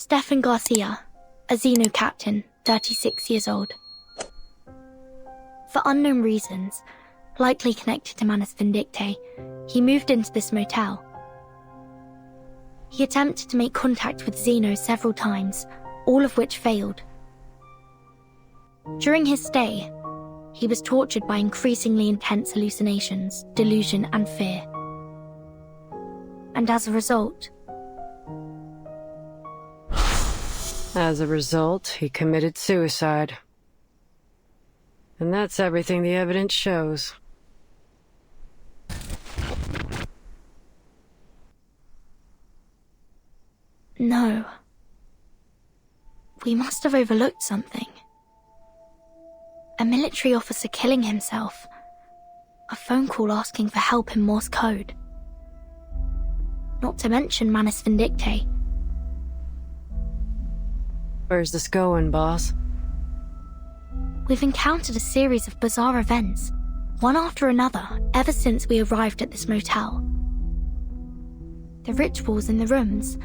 Stefan Garcia, a Xeno captain, 36 years old. For unknown reasons, likely connected to Manus Vindictae, he moved into this motel. He attempted to make contact with Xeno several times, all of which failed. During his stay, he was tortured by increasingly intense hallucinations, delusion, and fear. And as a result, he committed suicide. And that's everything the evidence shows. No. We must have overlooked something. A military officer killing himself. A phone call asking for help in Morse code. Not to mention Manus Vindictae. Where's this going, boss? We've encountered a series of bizarre events, one after another, ever since we arrived at this motel. The rituals in the rooms,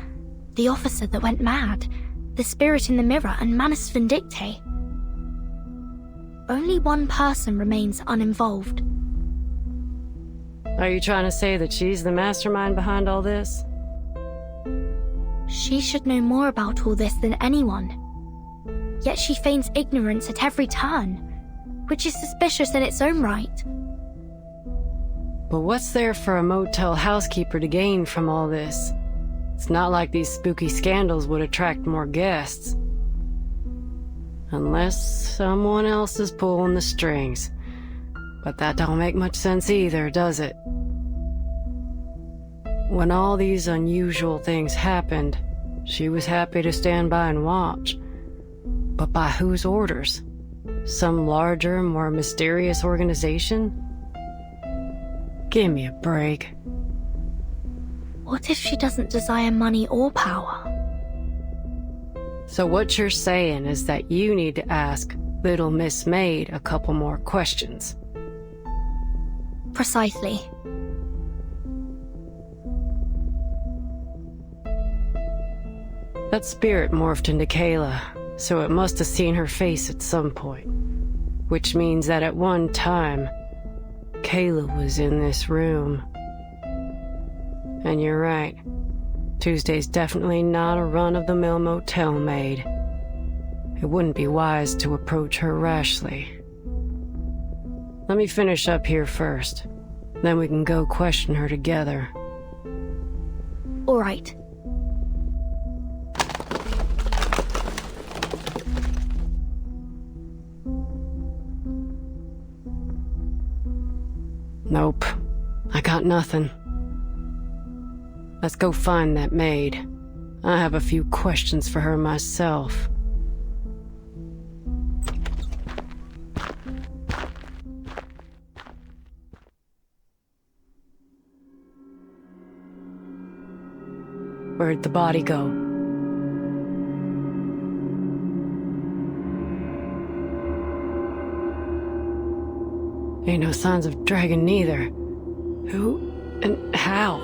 the officer that went mad, the spirit in the mirror, and Manus Vindictae. Only one person remains uninvolved. Are you trying to say that she's the mastermind behind all this? She should know more about all this than anyone. Yet she feigns ignorance at every turn, which is suspicious in its own right. But what's there for a motel housekeeper to gain from all this? It's not like these spooky scandals would attract more guests. Unless someone else is pulling the strings. But that don't make much sense either, does it? When all these unusual things happened, she was happy to stand by and watch. But by whose orders? Some larger, more mysterious organization? Give me a break. What if she doesn't desire money or power? So what you're saying is that you need to ask Little Miss Maid a couple more questions. Precisely. That spirit morphed into Kayla, so it must have seen her face at some point. Which means that at one time, Kayla was in this room. And you're right. Tuesday's definitely not a run-of-the-mill motel maid. It wouldn't be wise to approach her rashly. Let me finish up here first. Then we can go question her together. All right. Nope. I got nothing. Let's go find that maid. I have a few questions for her myself. Where'd the body go? Ain't no signs of dragon neither. Who and how?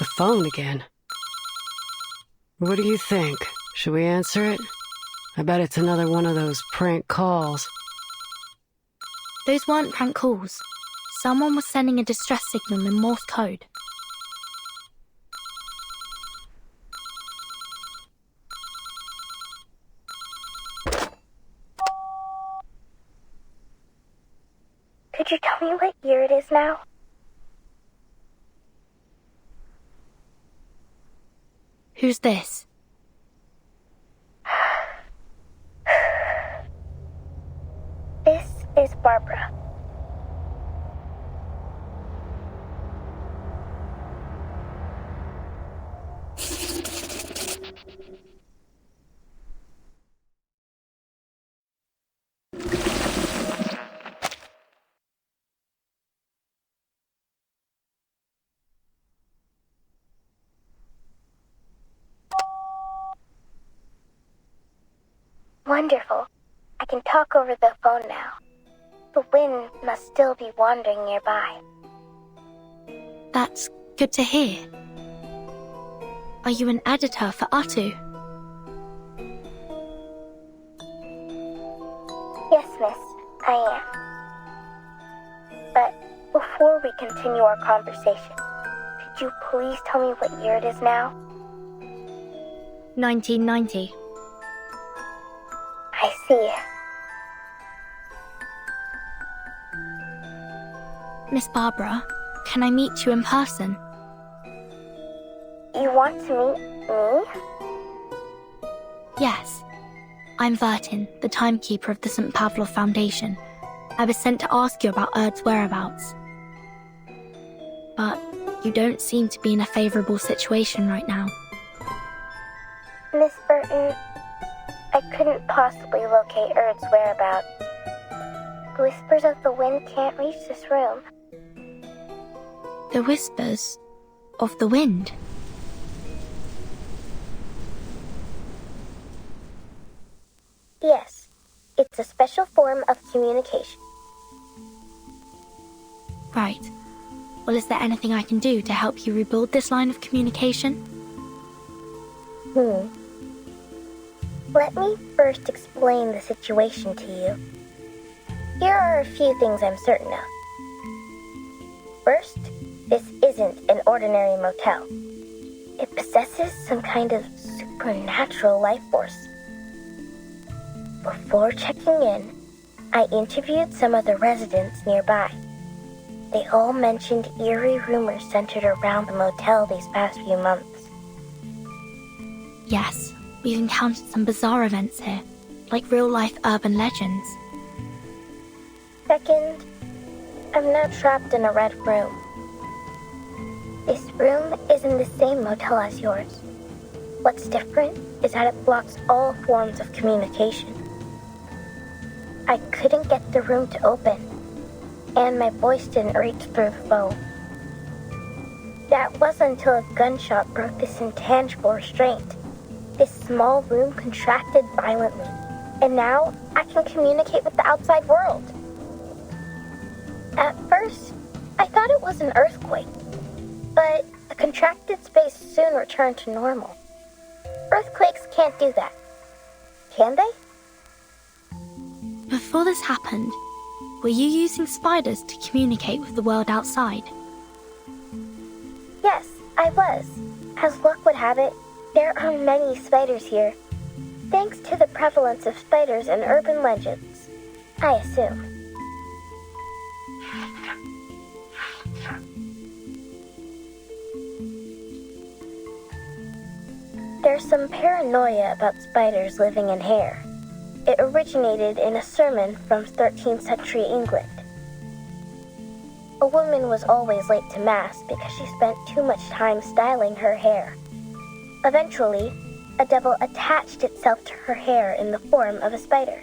The phone again. What do you think? Should we answer it? I bet it's another one of those prank calls. Those weren't prank calls. Someone was sending a distress signal in Morse code. Could you tell me what year it is now? Who's this? This is Barbara. Wonderful. I can talk over the phone now. the wind must still be wandering nearby. That's good to hear. Are you an editor for Atu? Yes, miss, I am. But before we continue our conversation, could you please tell me what year it is now? 1990. I see. Miss Barbara, can I meet you in person? You want to meet me? Yes. I'm Vertain, the timekeeper of the St. Pavlov Foundation. I was sent to ask you about Erd's whereabouts. But you don't seem to be in a favorable situation right now. Miss Vertain, I couldn't possibly locate Erd's whereabouts. The whispers of the wind can't reach this room. The whispers of the wind. Yes, it's a special form of communication. Right. Well, is there anything I can do to help you rebuild this line of communication? Let me first explain the situation to you. Here are a few things I'm certain of. First, this isn't an ordinary motel. It possesses some kind of supernatural life force. Before checking in, I interviewed some of the residents nearby. They all mentioned eerie rumors centered around the motel these past few months. Yes, we've encountered some bizarre events here, like real-life urban legends. Second, I'm now trapped in a red room. This room is in the same motel as yours. What's different is that it blocks all forms of communication. I couldn't get the room to open, and my voice didn't reach through the phone. That wasn't until a gunshot broke this intangible restraint. This small room contracted violently, and now I can communicate with the outside world. At first, I thought it was an earthquake, but the contracted space soon returned to normal. Earthquakes can't do that, can they? Before this happened, were you using spiders to communicate with the world outside? Yes, I was. As luck would have it, there are many spiders here, thanks to the prevalence of spiders in urban legends, I assume. There's some paranoia about spiders living in hair. It originated in a sermon from 13th century England. A woman was always late to Mass because she spent too much time styling her hair. Eventually, a devil attached itself to her hair in the form of a spider.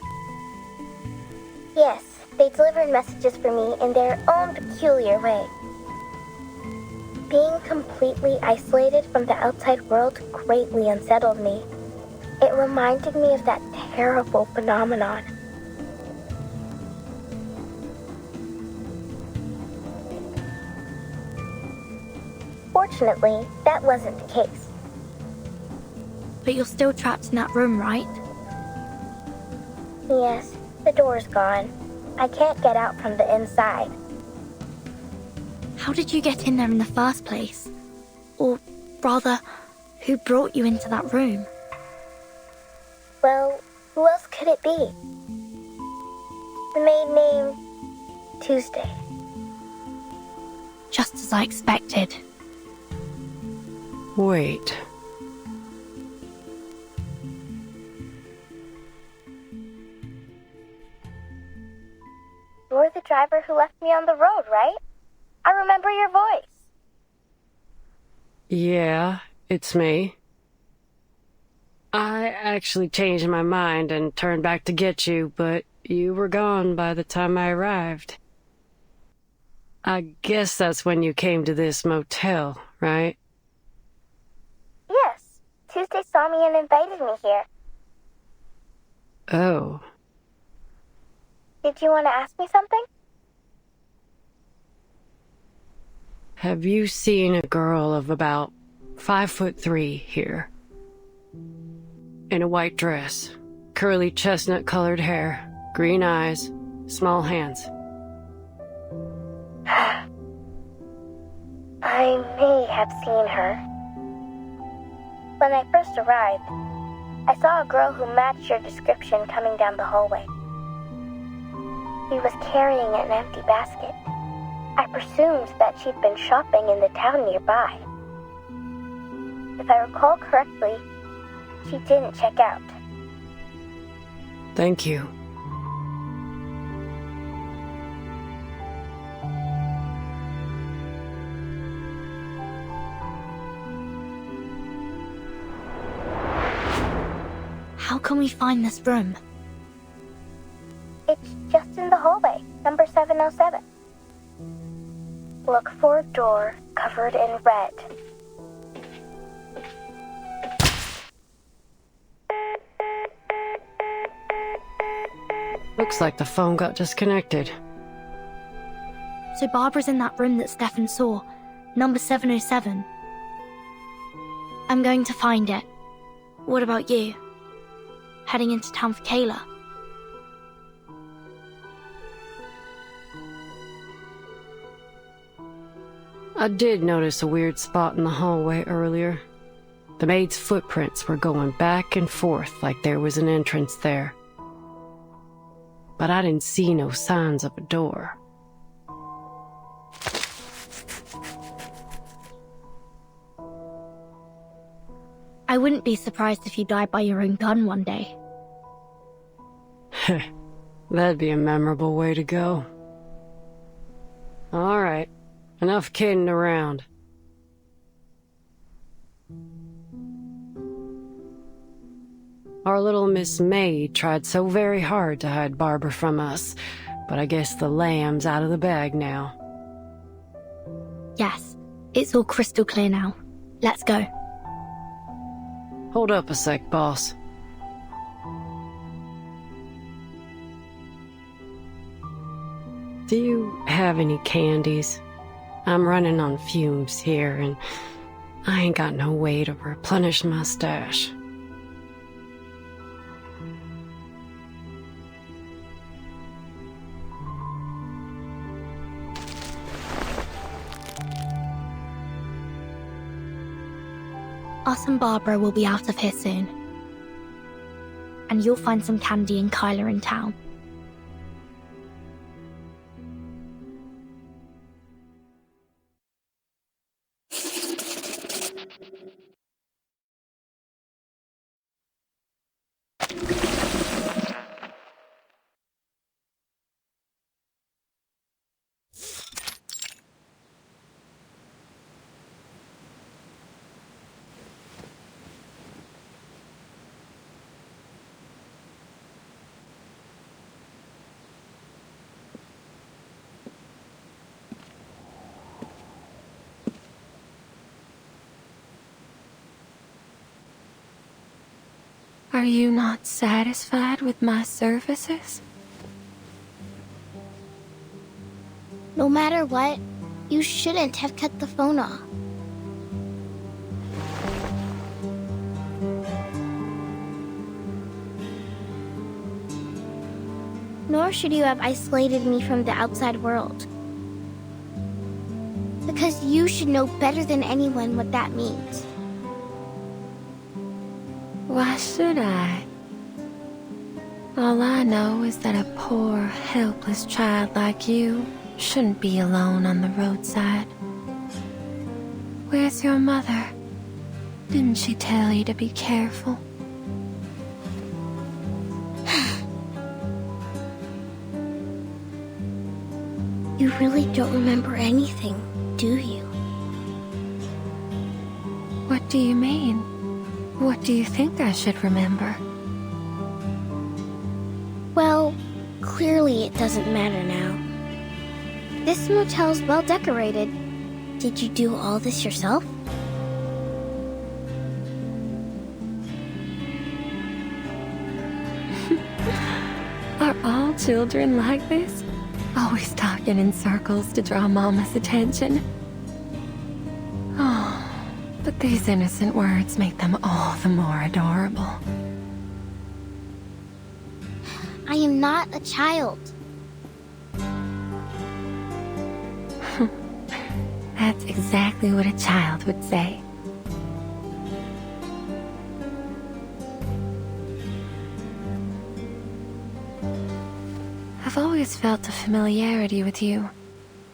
Yes, they delivered messages for me in their own peculiar way. Being completely isolated from the outside world greatly unsettled me. It reminded me of that terrible phenomenon. Fortunately, that wasn't the case. But you're still trapped in that room, right? Yes, the door's gone. I can't get out from the inside. How did you get in there in the first place? Or rather, who brought you into that room? Well, who else could it be? The maid named Tuesday. Just as I expected. Wait. You're the driver who left me on the road, right? I remember your voice. Yeah, it's me. I actually changed my mind and turned back to get you, but you were gone by the time I arrived. I guess that's when you came to this motel, right? Yes, Tuesday saw me and invited me here. Oh. Did you want to ask me something? Have you seen a girl of about 5'3" here? In a white dress, curly chestnut-colored hair, green eyes, small hands. I may have seen her. When I first arrived, I saw a girl who matched your description coming down the hallway. She was carrying an empty basket. I presumed that she'd been shopping in the town nearby. If I recall correctly, she didn't check out. Thank you. How can we find this room? It's just in the hallway, number 707. Look for a door covered in red. Looks like the phone got disconnected. So Barbara's in that room that Stefan saw, number 707. I'm going to find it. What about you? Heading into town for Kayla? I did notice a weird spot in the hallway earlier. The maid's footprints were going back and forth like there was an entrance there. But I didn't see no signs of a door. I wouldn't be surprised if you died by your own gun one day. That'd be a memorable way to go. All right, enough kidding around. Our little Miss May tried so very hard to hide Barbara from us, but I guess the lamb's out of the bag now. Yes, it's all crystal clear now. Let's go. Hold up a sec, boss. Do you have any candies? I'm running on fumes here, and I ain't got no way to replenish my stash. Us and Barbara will be out of here soon. And you'll find some candy and Kyla in town. Are you not satisfied with my services? No matter what, you shouldn't have cut the phone off. Nor should you have isolated me from the outside world. Because you should know better than anyone what that means. Why should I? All I know is that a poor, helpless child like you shouldn't be alone on the roadside. Where's your mother? Didn't she tell you to be careful? You really don't remember anything, do you? What do you mean? What do you think I should remember? Well, clearly it doesn't matter now. This motel's well decorated. Did you do all this yourself? Are All children like this? Always talking in circles to draw Mama's attention. Oh, but these innocent words make them all the more adorable. I am not a child. That's exactly what a child would say. I've always felt a familiarity with you,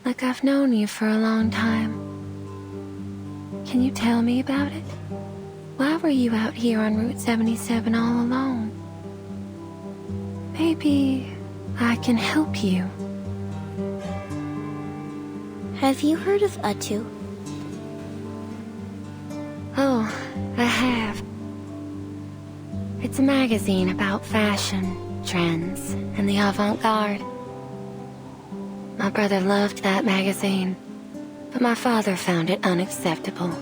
like I've known you for a long time. Can you tell me about it? Why were you out here on Route 77 all alone? Maybe I can help you. Have you heard of Utu? Oh, I have. It's a magazine about fashion, trends, and the avant-garde. My brother loved that magazine, but my father found it unacceptable.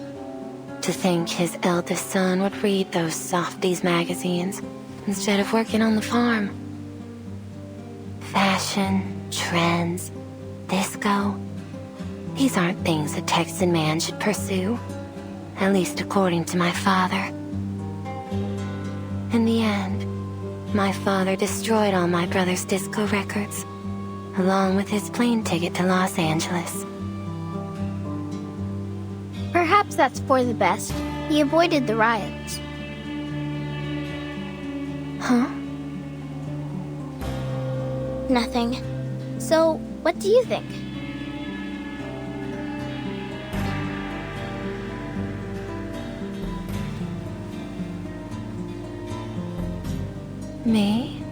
To think his eldest son would read those softies magazines instead of working on the farm. Fashion, trends, disco. These aren't things a Texan man should pursue, at least according to my father. In the end, my father destroyed all my brother's disco records, along with his plane ticket to Los Angeles. Perhaps that's for the best. He avoided the riots. Huh? Nothing. So, what do you think? Me?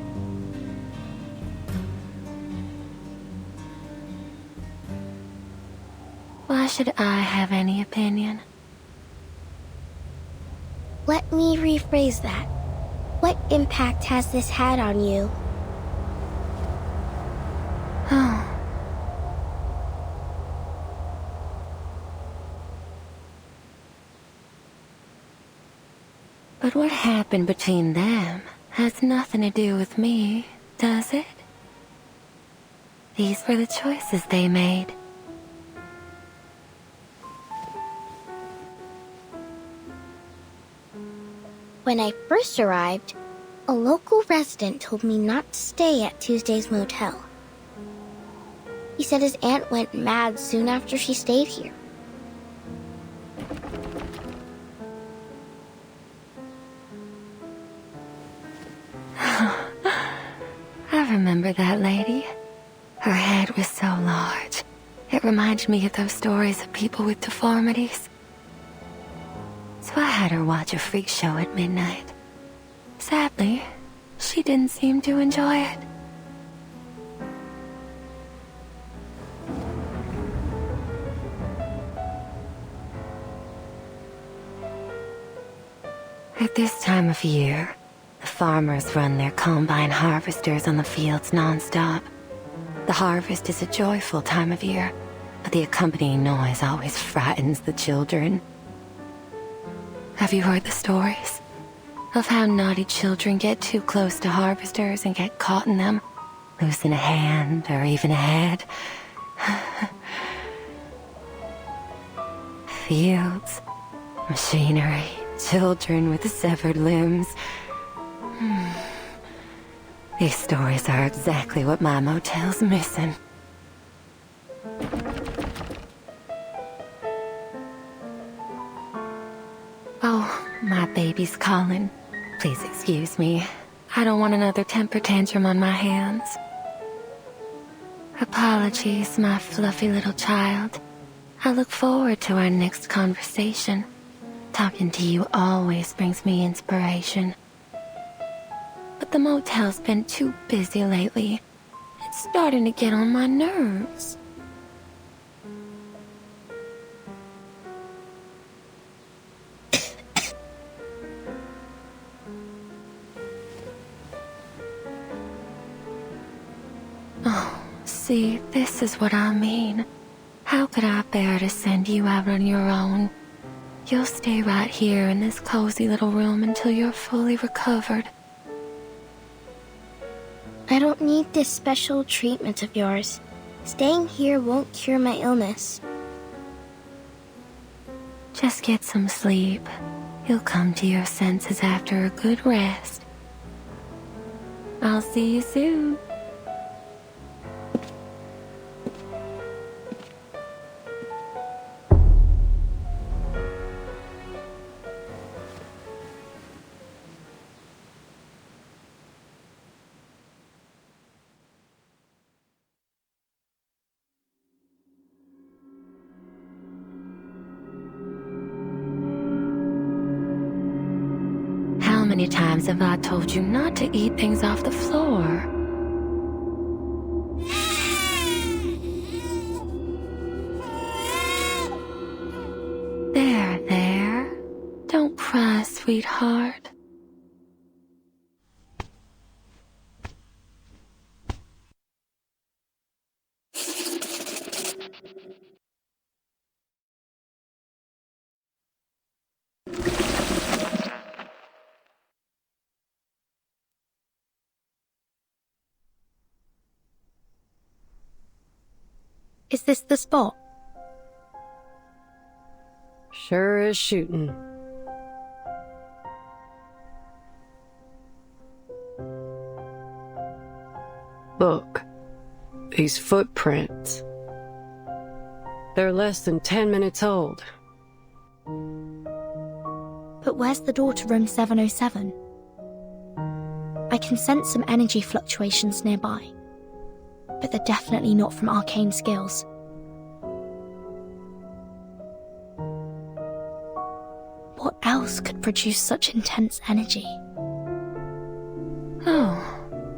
Why should I have any opinion? Let me rephrase that. What impact has this had on you? Oh. But what happened between them has nothing to do with me, does it? These were the choices they made. When I first arrived, a local resident told me not to stay at Tuesday's Motel. He said his aunt went mad soon after she stayed here. I remember that lady. Her head was so large. It reminded me of those stories of people with deformities. So I had her watch a freak show at midnight. Sadly, she didn't seem to enjoy it. At this time of year, the farmers run their combine harvesters on the fields non-stop. The harvest is a joyful time of year, but the accompanying noise always frightens the children. Have you heard the stories of how naughty children get too close to harvesters and get caught in them, losing a hand or even a head? Fields, machinery, children with severed limbs. These stories are exactly what my motel's missing. Oh, my baby's calling. Please excuse me. I don't want another temper tantrum on my hands. Apologies, my fluffy little child. I look forward to our next conversation. Talking to you always brings me inspiration. But the motel's been too busy lately. It's starting to get on my nerves. Oh, see, this is what I mean. How could I bear to send you out on your own? You'll stay right here in this cozy little room until you're fully recovered. I don't don't need this special treatment of yours. Staying here won't cure my illness. Just get some sleep. You'll come to your senses after a good rest. I'll see you soon. How many times have I told you not to eat things off the floor? There. Don't cry, sweetheart. Is this the spot? Sure is shooting. Look, these footprints. They're less than 10 minutes old. But where's the door to room 707? I can sense some energy fluctuations nearby, but they're definitely not from arcane skills. What else could produce such intense energy? Oh,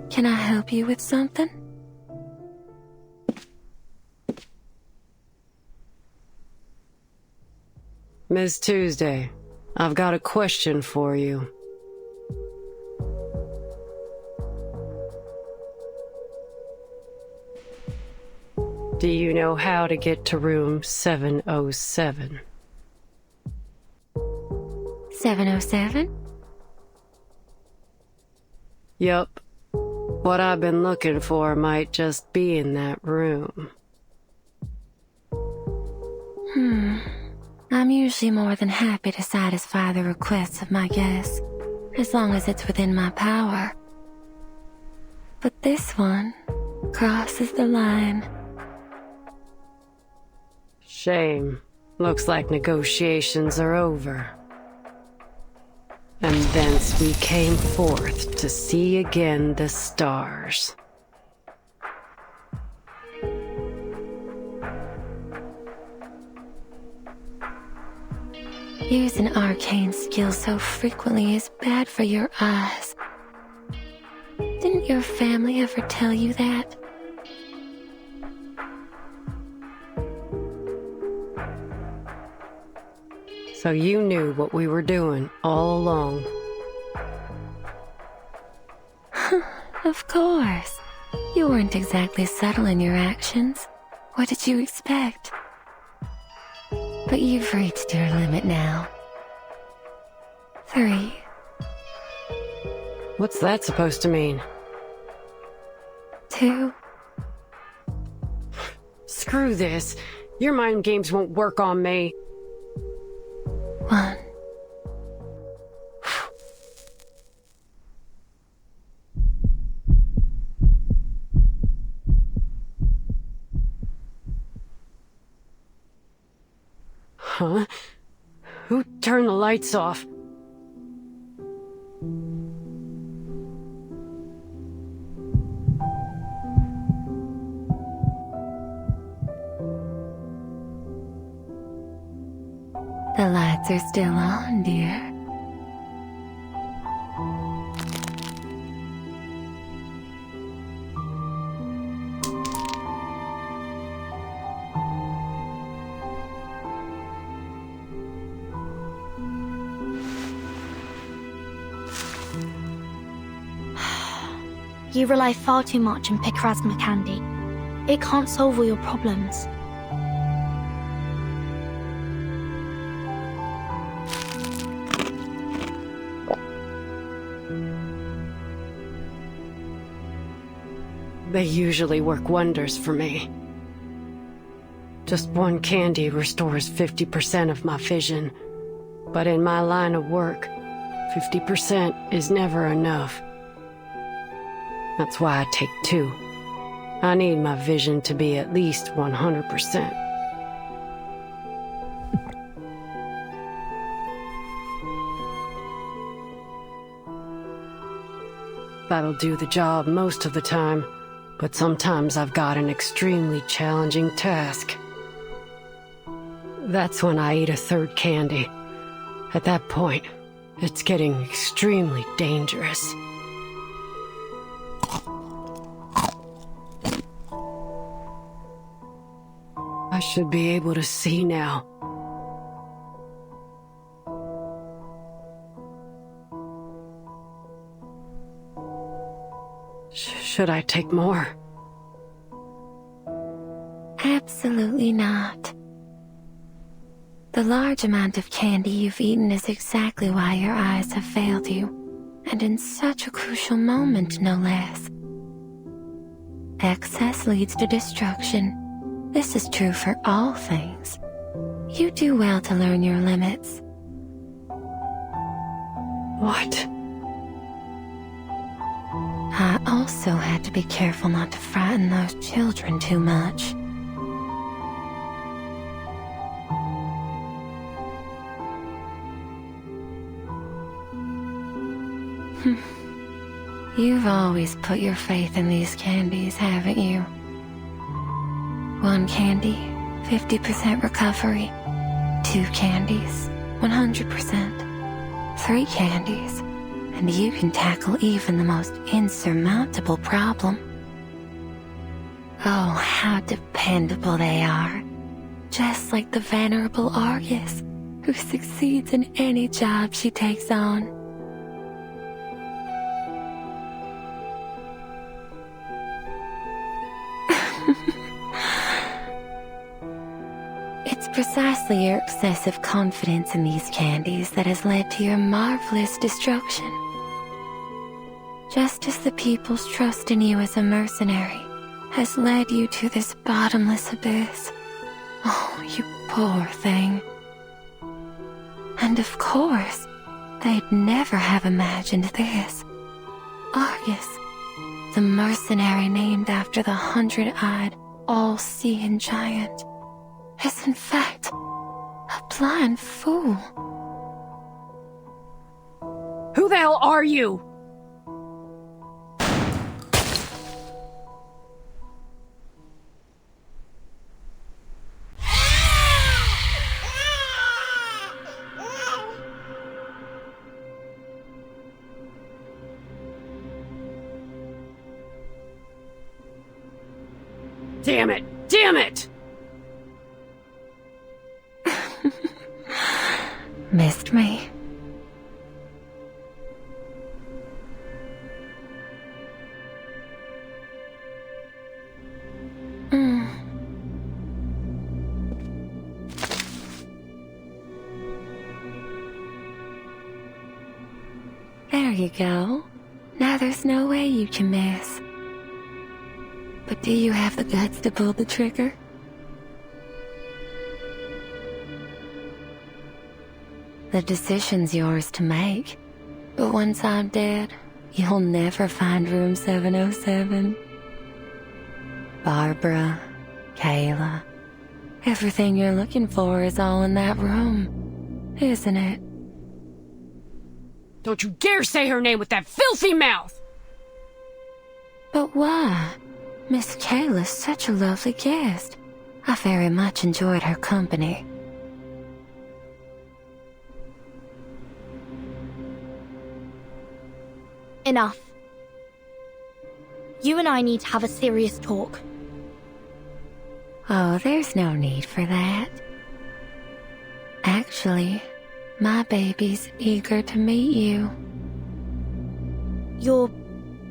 can I help you with something? Miss Tuesday, I've got a question for you. Do you know how to get to room 707? 707? Yup. What I've been looking for might just be in that room. I'm usually more than happy to satisfy the requests of my guests, as long as it's within my power. But this one crosses the line. Shame. Looks like negotiations are over. And thence we came forth to see again the stars. Using arcane skills so frequently is bad for your eyes. Didn't your family ever tell you that? So you knew what we were doing all along. Of course. You weren't exactly subtle in your actions. What did you expect? But you've reached your limit now. 3. What's that supposed to mean? 2. Screw this. Your mind games won't work on me. 1. Huh? Who turned the lights off? The lights are still on, dear. You rely far too much on Picarasma candy. It can't solve all your problems. They usually work wonders for me. Just one candy restores 50% of my vision. But in my line of work, 50% is never enough. That's why I take 2. I need my vision to be at least 100%. That'll do the job most of the time, but sometimes I've got an extremely challenging task. That's when I eat a 3rd candy. At that point, it's getting extremely dangerous. I should be able to see now. Should I take more? Absolutely not. The large amount of candy you've eaten is exactly why your eyes have failed you, and in such a crucial moment, no less. Excess leads to destruction. This is true for all things. You do well to learn your limits. What? I also had to be careful not to frighten those children too much. You've always put your faith in these candies, haven't you? 1 candy, 50% recovery. 2 candies, 100%. 3 candies, and you can tackle even the most insurmountable problem. Oh, how dependable they are. Just like the venerable Argus, who succeeds in any job she takes on. It's precisely your excessive confidence in these candies that has led to your marvelous destruction. Just as the people's trust in you as a mercenary has led you to this bottomless abyss. Oh, you poor thing. And of course, they'd never have imagined this. Argus, the mercenary named after the 100-eyed, all-seeing giant, is in fact a blind fool. Who the hell are you? Damn it! Damn it! Missed me? There you go. Now there's no way you can miss. But do you have the guts to pull the trigger? The decision's yours to make, but once I'm dead, you'll never find room 707. Barbara, Kayla, everything you're looking for is all in that room, isn't it? Don't you dare say her name with that filthy mouth! But why? Miss Kayla's such a lovely guest. I very much enjoyed her company. Enough. You and I need to have a serious talk. Oh, there's no need for that. Actually, my baby's eager to meet you. Your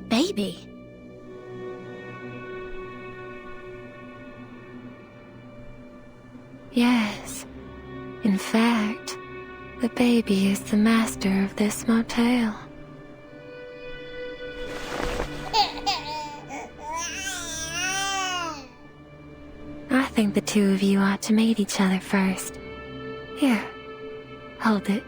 baby? Yes. In fact, the baby is the master of this motel. think the two of you ought to meet each other first. Here, hold it.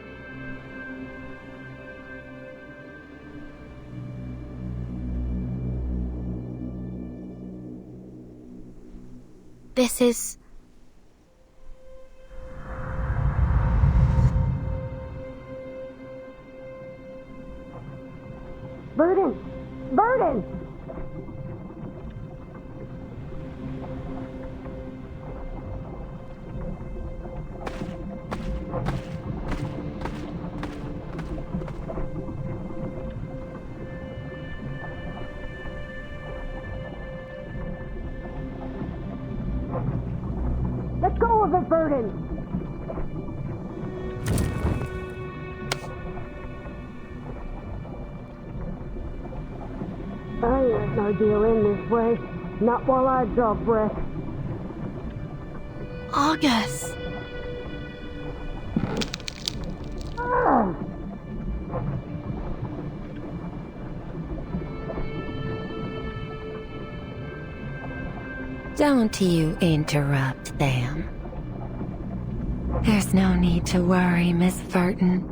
This is... Vertain! Vertain! Let go of it, Vertain! I ain't no deal in this way. Not while I draw breath. Argus! Don't you interrupt them. There's no need to worry, Miss Vertain.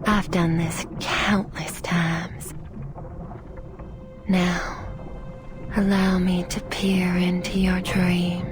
I've done this countless times. Now, allow me to peer into your dreams.